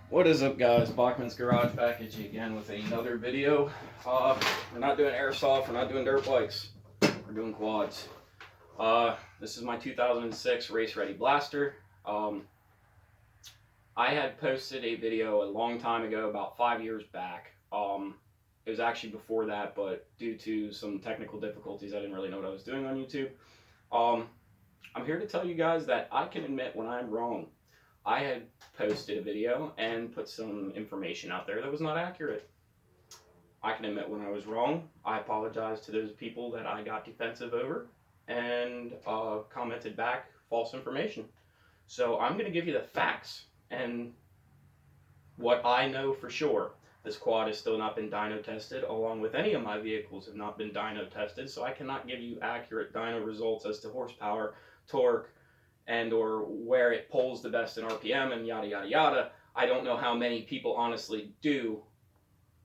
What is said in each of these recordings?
What is up, guys? Bachman's Garage back at you again with another video. We're not doing airsoft, we're not doing dirt bikes, we're doing quads. This is my 2006 Race Ready Blaster. I had posted a video a long time ago, about 5 years back. It was actually before that, but due to some technical difficulties, I didn't really know what I was doing on YouTube. I'm here to tell you guys that I can admit when I'm wrong. I had posted a video and put some information out there that was not accurate. I can admit when I was wrong. I apologize to those people that I got defensive over and commented back false information. So I'm going to give you the facts and what I know for sure. This quad has still not been dyno tested, along with any of my vehicles have not been dyno tested, so I cannot give you accurate dyno results as to horsepower, torque, and or where it pulls the best in RPM and yada yada yada. I don't know how many people honestly do,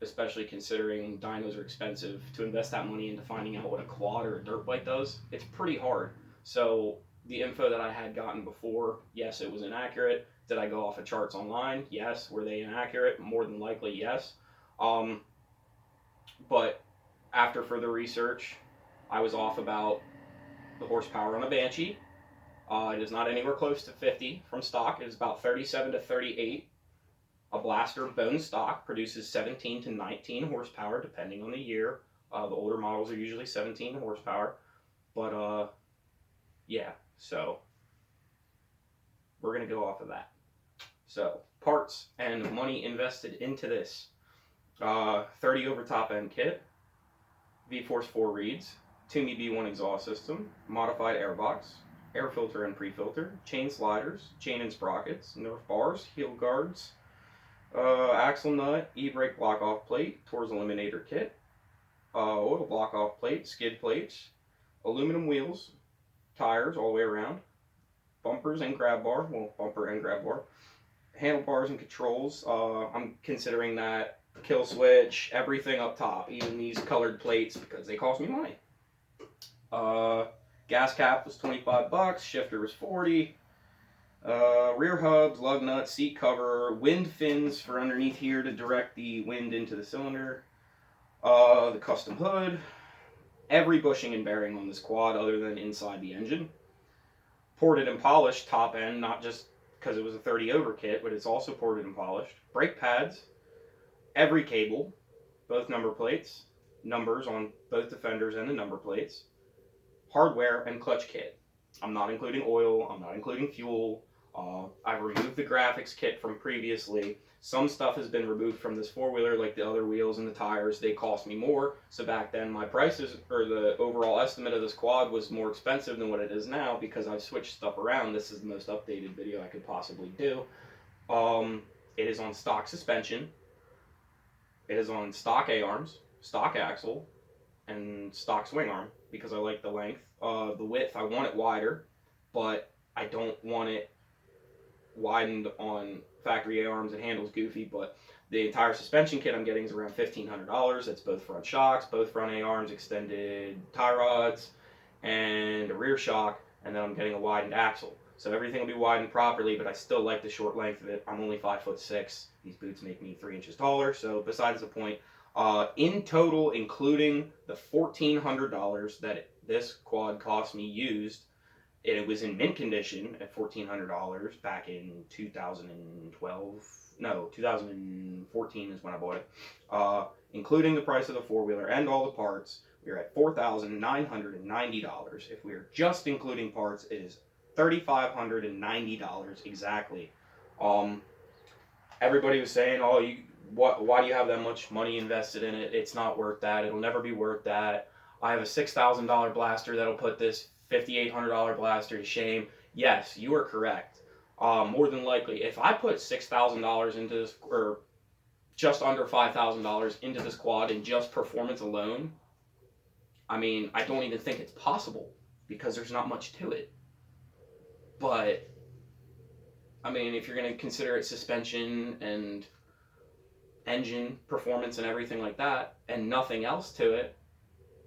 especially considering dynos are expensive, to invest that money into finding out what a quad or a dirt bike does. It's pretty hard. So the info that I had gotten before, yes, it was inaccurate. Did I go off of charts online? Yes. Were they inaccurate? More than likely, yes. But after further research, I was off about the horsepower on a Banshee. It is not anywhere close to 50 from stock. It is about 37 to 38. A Blaster bone stock produces 17 to 19 horsepower depending on the year. The older models are usually 17 horsepower. But yeah, so we're going to go off of that. So parts and money invested into this. 30 over top end kit, V-Force 4 reeds, Toomey B1 exhaust system, modified airbox, air filter and pre-filter, chain sliders, chain and sprockets, Nerf bars, heel guards, axle nut, e-brake block-off plate, Tor's eliminator kit, oil block-off plate, skid plates, aluminum wheels, tires all the way around, bumpers and grab bar, well, bumper and grab bar, handlebars and controls. I'm considering that kill switch, everything up top, even these colored plates, because they cost me money. Gas cap was 25 bucks, shifter was 40. Rear hubs, lug nuts, seat cover, wind fins for underneath here to direct the wind into the cylinder. The custom hood, every bushing and bearing on this quad other than inside the engine. Ported and polished top end, not just because it was a 30 over kit, but it's also ported and polished. Brake pads, every cable, both number plates, numbers on both the fenders and the number plates. Hardware and clutch kit. I'm not including oil, I'm not including fuel. I've removed the graphics kit from previously. Some stuff has been removed from this four-wheeler, like the other wheels and the tires. They cost me more, so back then my prices, or the overall estimate of this quad was more expensive than what it is now because I've switched stuff around. This is the most updated video I could possibly do. It is on stock suspension. It is on stock A-arms, stock axle, and stock swing arm because I like the length. The width, I want it wider, but I don't want it widened on factory A-arms. It handles goofy, but the entire suspension kit I'm getting is around $1,500. That's both front shocks, both front A-arms, extended tie rods, and a rear shock, and then I'm getting a widened axle. So everything will be widened properly, but I still like the short length of it. I'm only 5'6". These boots make me 3 inches taller, so besides the point. In total, including the $1,400 that this quad cost me used, it was in mint condition at $1,400 back in 2012. No, 2014 is when I bought it. Including the price of the four-wheeler and all the parts, we are at $4,990. If we are just including parts, it is $3,590 exactly. Everybody was saying, "Oh, why do you have that much money invested in it? It's not worth that. It'll never be worth that. I have a $6,000 blaster that'll put this $5,800 blaster to shame." Yes, you are correct. More than likely, if I put $6,000 into this, or just under $5,000 into this quad in just performance alone, I mean, I don't even think it's possible because there's not much to it. But I mean, if you're going to consider it suspension and engine performance and everything like that, and nothing else to it,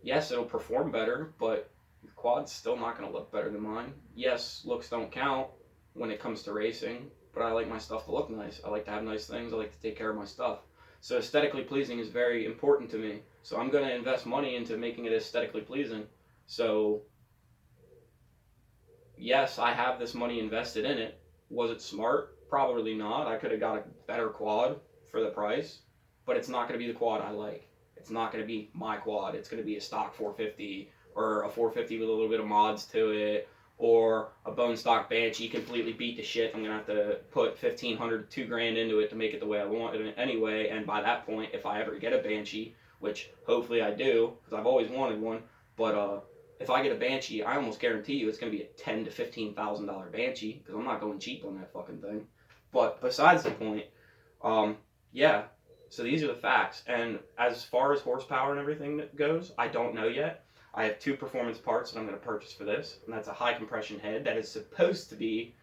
yes, it'll perform better, but your quad's still not going to look better than mine. Yes, looks don't count when it comes to racing, but I like my stuff to look nice. I like to have nice things. I like to take care of my stuff. So aesthetically pleasing is very important to me. So I'm going to invest money into making it aesthetically pleasing. So yes, I have this money invested in it. Was it smart? Probably not. I could have got a better quad for the price, but it's not going to be the quad I like. It's not going to be my quad. It's going to be a stock 450 or a 450 with a little bit of mods to it, or a bone stock Banshee completely beat to shit. I'm going to have to put $1,500 to $2,000 into it to make it the way I want it anyway, and by that point, if I ever get a Banshee, which hopefully I do, because I've always wanted one, but if I get a Banshee, I almost guarantee you it's going to be a $10,000 to $15,000 Banshee, because I'm not going cheap on that fucking thing. But besides the point, yeah, so these are the facts. And as far as horsepower and everything that goes, I don't know yet. I have 2 performance parts that I'm going to purchase for this, and that's a high compression head that is supposed to be,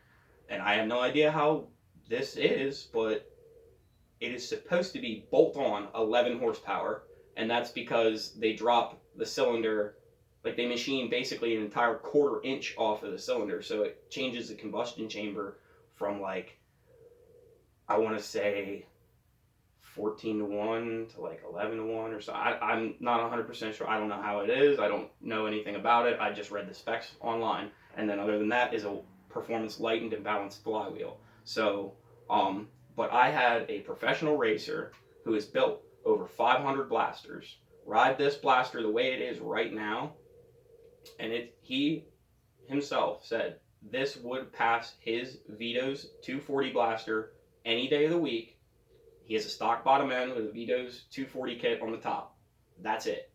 and I have no idea how this is, but it is supposed to be bolt-on 11 horsepower, and that's because they drop the cylinder, like they machine basically an entire 1/4 inch off of the cylinder, so it changes the combustion chamber from, like, I want to say 14 to 1 to like 11 to 1 or so. I'm not 100% sure. I don't know how it is. I don't know anything about it. I just read the specs online. And then other than that is a performance lightened and balanced flywheel. So, but I had a professional racer who has built over 500 blasters ride this blaster the way it is right now. And he himself said this would pass his Vito's 240 blaster any day of the week. He has a stock bottom end with a Vito's 240 kit on the top. That's it.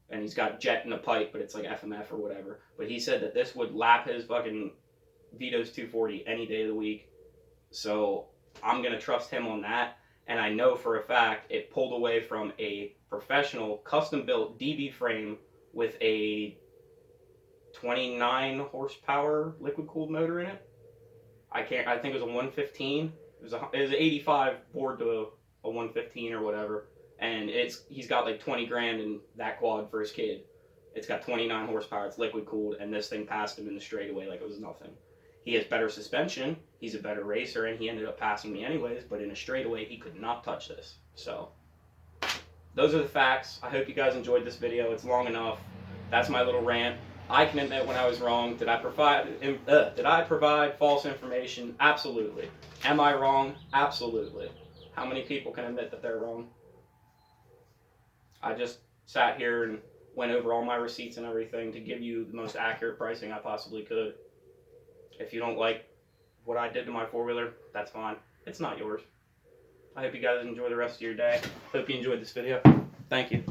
And he's got jet and a pipe, but it's like FMF or whatever. But he said that this would lap his fucking Vito's 240 any day of the week. So I'm going to trust him on that. And I know for a fact it pulled away from a professional custom-built DB frame with a 29 horsepower liquid-cooled motor in it. I think it was a 115. It was an 85 board to a 115 or whatever, and he's got like 20 grand in that quad for his kid. It's got 29 horsepower. It's liquid cooled, and this thing passed him in the straightaway like it was nothing. He has better suspension. He's a better racer, and he ended up passing me anyways. But in a straightaway, he could not touch this. So those are the facts. I hope you guys enjoyed this video. It's long enough. That's my little rant. I can admit when I was wrong. Did I provide false information? Absolutely. Am I wrong? Absolutely. How many people can admit that they're wrong? I just sat here and went over all my receipts and everything to give you the most accurate pricing I possibly could. If you don't like what I did to my four-wheeler, that's fine. It's not yours. I hope you guys enjoy the rest of your day. Hope you enjoyed this video. Thank you.